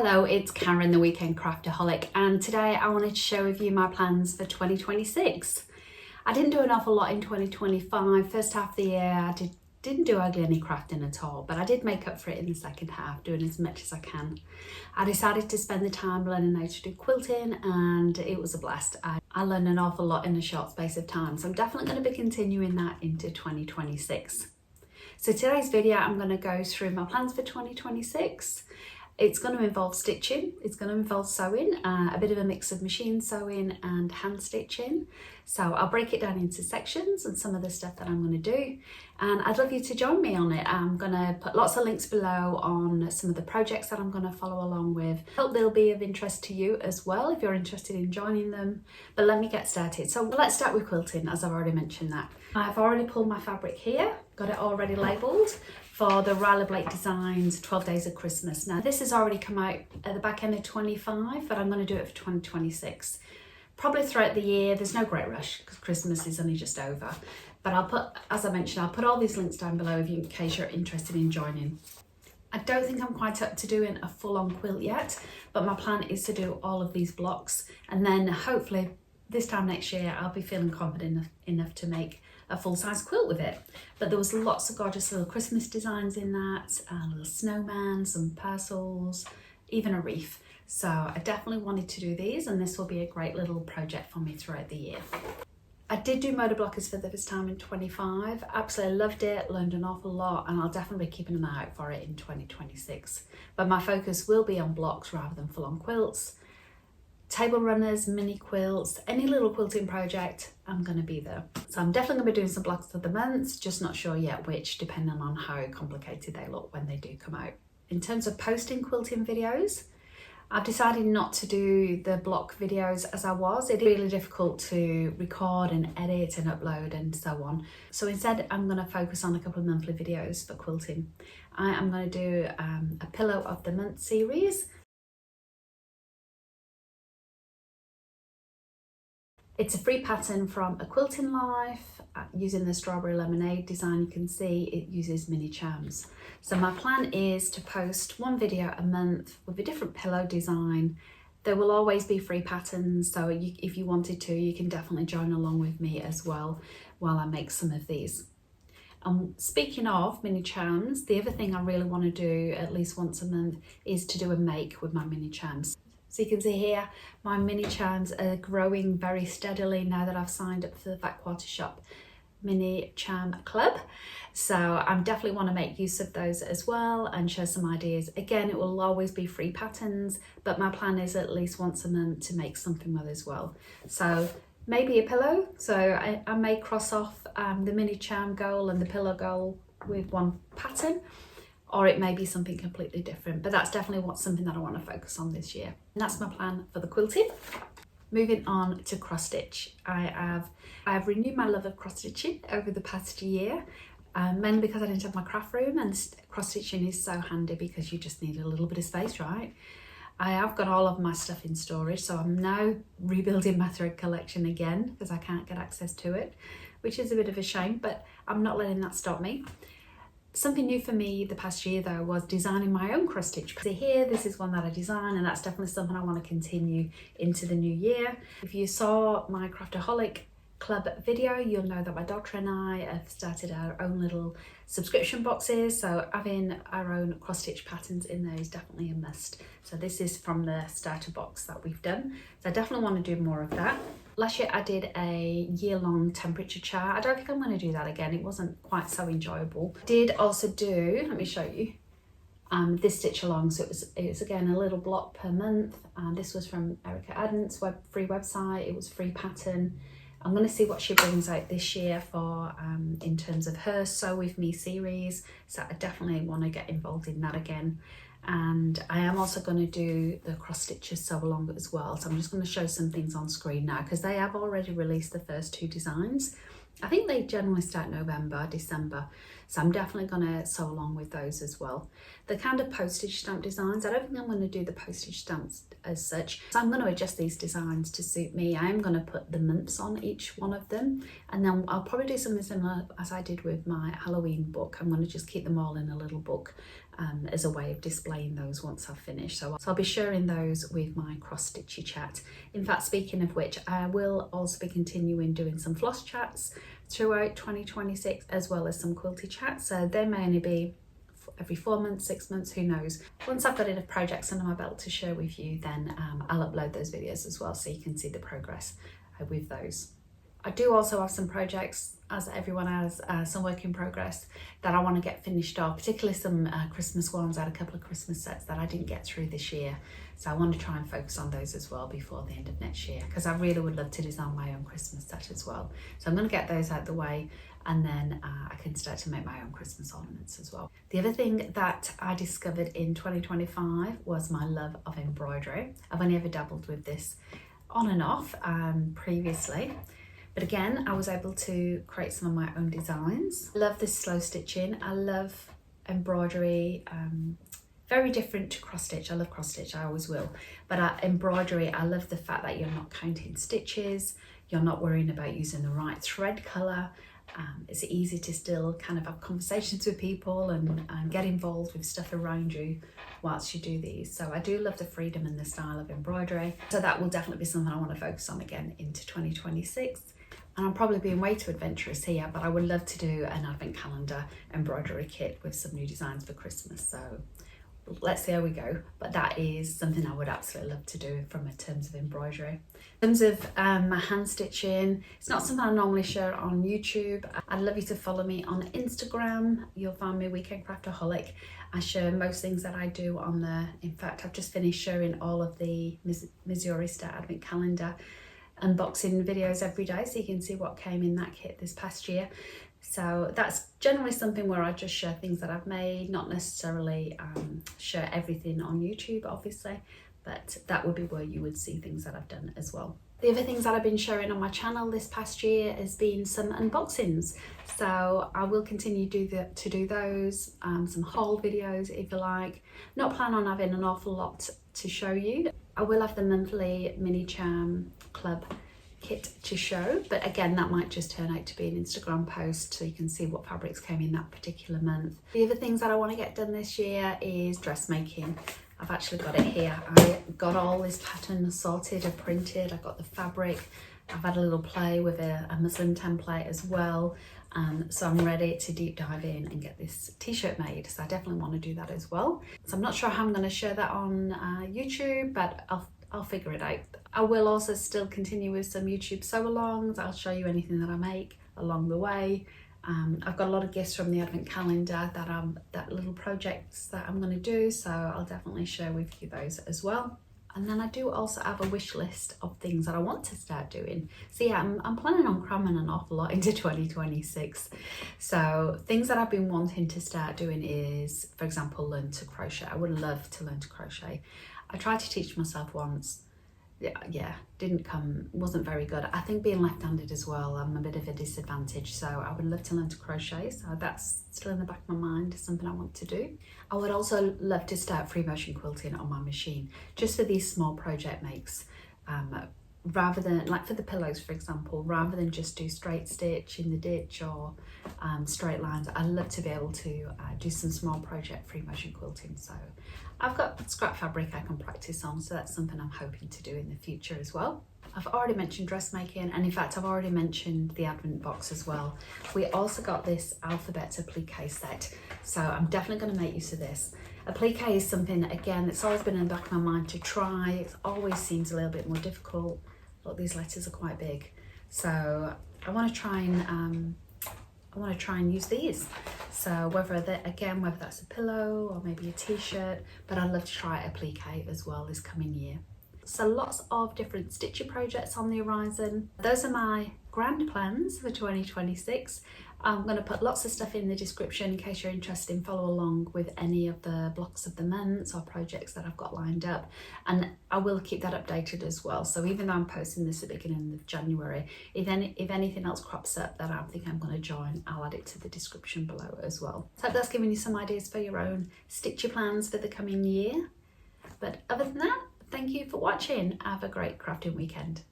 Hello, it's Karen, the Weekend Craftaholic, and today I wanted to share with you my plans for 2026. I didn't do an awful lot in 2025. First half of the year I didn't do hardly any crafting at all, but I did make up for it in the second half, doing as much as I can. I decided to spend the time learning how to do quilting and it was a blast. I learned an awful lot in a short space of time, so I'm definitely going to be continuing that into 2026. So today's video I'm going to go through my plans for 2026. It's going to involve stitching, it's going to involve sewing, a bit of a mix of machine sewing and hand stitching. So I'll break it down into sections and some of the stuff that I'm going to do. And I'd love you to join me on it. I'm going to put lots of links below on some of the projects that I'm going to follow along with. Hope they'll be of interest to you as well if you're interested in joining them. But let me get started. So let's start with quilting, as I've already mentioned that. I've already pulled my fabric here, got it already labelled for the Riley Blake Designs 12 Days of Christmas. Now this has already come out at the back end of 25, but I'm going to do it for 2026. Probably throughout the year. There's no great rush because Christmas is only just over. But I'll put, as I mentioned, I'll put all these links down below if you, in case you're interested in joining. I don't think I'm quite up to doing a full-on quilt yet, but my plan is to do all of these blocks, and then hopefully this time next year I'll be feeling confident enough to make a full-size quilt with it. But there was lots of gorgeous little Christmas designs in that, a little snowman, some parcels, even a wreath. So I definitely wanted to do these, and this will be a great little project for me throughout the year. I did do motor blockers for the first time in 25. Absolutely loved it, learned an awful lot, and I'll definitely be keeping an eye out for it in 2026. But my focus will be on blocks rather than full-on quilts. Table runners, mini quilts, any little quilting project, I'm going to be there. So I'm definitely going to be doing some blocks of the month, just not sure yet which, depending on how complicated they look when they do come out. In terms of posting quilting videos, I've decided not to do the block videos as I was. It's really difficult to record and edit and upload and so on. So instead I'm going to focus on a couple of monthly videos for quilting. I am going to do a Pillow of the Month series. It's a free pattern from A Quilting Life using the strawberry lemonade design. You can see it uses mini charms. So my plan is to post one video a month with a different pillow design. There will always be free patterns, so if you wanted to, you can definitely join along with me as well while I make some of these. Speaking of mini charms, the other thing I really want to do at least once a month is to do a make with my mini charms. So you can see here, my mini charms are growing very steadily now that I've signed up for the Fat Quarter Shop Mini Charm Club. So I definitely want to make use of those as well and share some ideas. Again, it will always be free patterns, but my plan is at least once a month to make something with as well. So maybe a pillow. So I may cross off the mini charm goal and the pillow goal with one pattern, or it may be something completely different, but that's definitely something that I want to focus on this year. And that's my plan for the quilting. Moving on to cross stitch. I have renewed my love of cross stitching over the past year, mainly because I didn't have my craft room, and cross stitching is so handy because you just need a little bit of space, right? I have got all of my stuff in storage, so I'm now rebuilding my thread collection again because I can't get access to it, which is a bit of a shame, but I'm not letting that stop me. Something new for me the past year though was designing my own cross stitch. See here, this is one that I designed, and that's definitely something I want to continue into the new year. If you saw my Craftaholic Club video, you'll know that my daughter and I have started our own little subscription boxes, so having our own cross stitch patterns in there is definitely a must. So this is from the starter box that we've done, so I definitely want to do more of that. Last year I did a year-long temperature chart. I don't think I'm going to do that again. It wasn't quite so enjoyable. Did also do, let me show you, this stitch along. So it was again a little block per month, and this was from Erica Adam's free website. It was free pattern. I'm going to see what she brings out this year for in terms of her Sew With Me series. So I definitely want to get involved in that again. And I am also going to do the cross stitches sew along as well. So I'm just going to show some things on screen now because they have already released the first two designs. I think they generally start November, December. So I'm definitely going to sew along with those as well. The kind of postage stamp designs, I don't think I'm going to do the postage stamps as such. So I'm going to adjust these designs to suit me. I am going to put the months on each one of them. And then I'll probably do something similar as I did with my Halloween book. I'm going to just keep them all in a little book as a way of displaying those once I've finished. So I'll be sharing those with my cross-stitchy chat. In fact, speaking of which, I will also be continuing doing some floss chats throughout 2026, as well as some quilty chats. So they may only be every 4 months, 6 months, who knows. Once I've got enough projects under my belt to share with you, then I'll upload those videos as well, so you can see the progress with those. I do also have some projects, as everyone has, some work in progress that I want to get finished off, particularly some Christmas ones. I had a couple of Christmas sets that I didn't get through this year, so I want to try and focus on those as well before the end of next year, because I really would love to design my own Christmas set as well. So I'm going to get those out the way, and then I can start to make my own Christmas ornaments as well. The other thing that I discovered in 2025 was my love of embroidery. I've only ever dabbled with this on and off previously, but again, I was able to create some of my own designs. I love this slow stitching. I love embroidery. Very different to cross stitch. I love cross stitch, I always will. But embroidery, I love the fact that you're not counting stitches. You're not worrying about using the right thread colour. It's easy to still kind of have conversations with people and get involved with stuff around you whilst you do these. So I do love the freedom and the style of embroidery. So that will definitely be something I want to focus on again into 2026. And I'm probably being way too adventurous here, but I would love to do an advent calendar embroidery kit with some new designs for Christmas. So let's see how we go. But that is something I would absolutely love to do from in terms of embroidery. In terms of my hand stitching, it's not something I normally share on YouTube. I'd love you to follow me on Instagram. You'll find me Weekend Craftaholic. I share most things that I do on there. In fact, I've just finished sharing all of the Missouri Star Advent Calendar unboxing videos every day, so you can see what came in that kit this past year. So that's generally something where I just share things that I've made, not necessarily share everything on YouTube, obviously, but that would be where you would see things that I've done as well. The other things that I've been sharing on my channel this past year has been some unboxings. So I will continue to do those, some haul videos if you like. Not plan on having an awful lot to show you. I will have the monthly mini charm club kit to show, but again, that might just turn out to be an Instagram post so you can see what fabrics came in that particular month. The other things that I want to get done this year is dressmaking. I've actually got it here. I got all this pattern sorted and printed. I got the fabric. I've had a little play with a muslin template as well. So I'm ready to deep dive in and get this t-shirt made. So I definitely want to do that as well. So I'm not sure how I'm going to share that on YouTube, but I'll figure it out. I will also still continue with some YouTube sew-alongs. I'll show you anything that I make along the way. I've got a lot of gifts from the Advent Calendar that little projects that I'm going to do, so I'll definitely share with you those as well. And then I do also have a wish list of things that I want to start doing. So yeah, I'm planning on cramming an awful lot into 2026. So things that I've been wanting to start doing is, for example, learn to crochet. I would love to learn to crochet. I tried to teach myself once. Yeah, wasn't very good. I think being left-handed as well, I'm a bit of a disadvantage, so I would love to learn to crochet. So that's still in the back of my mind, something I want to do. I would also love to start free motion quilting on my machine, just for these small project makes. Rather than, like for the pillows, for example, rather than just do straight stitch in the ditch or straight lines, I love to be able to do some small project free motion quilting. So I've got scrap fabric I can practice on, so that's something I'm hoping to do in the future as well. I've already mentioned dressmaking, and in fact I've already mentioned the Advent box as well. We also got this alphabet applique set, so I'm definitely going to make use of this. Applique is something, again, that's always been in the back of my mind to try. It always seems a little bit more difficult. Look, these letters are quite big, so I want to try and use these. So whether that's a pillow or maybe a t-shirt, but I'd love to try applique as well this coming year. So lots of different stitchy projects on the horizon. Those are my grand plans for 2026. I'm going to put lots of stuff in the description in case you're interested in follow along with any of the blocks of the months or projects that I've got lined up, and I will keep that updated as well. So even though I'm posting this at the beginning of January, if anything else crops up that I think I'm going to join, I'll add it to the description below as well. So that's giving you some ideas for your own stitchy plans for the coming year. But other than that, thank you for watching. Have a great crafting weekend.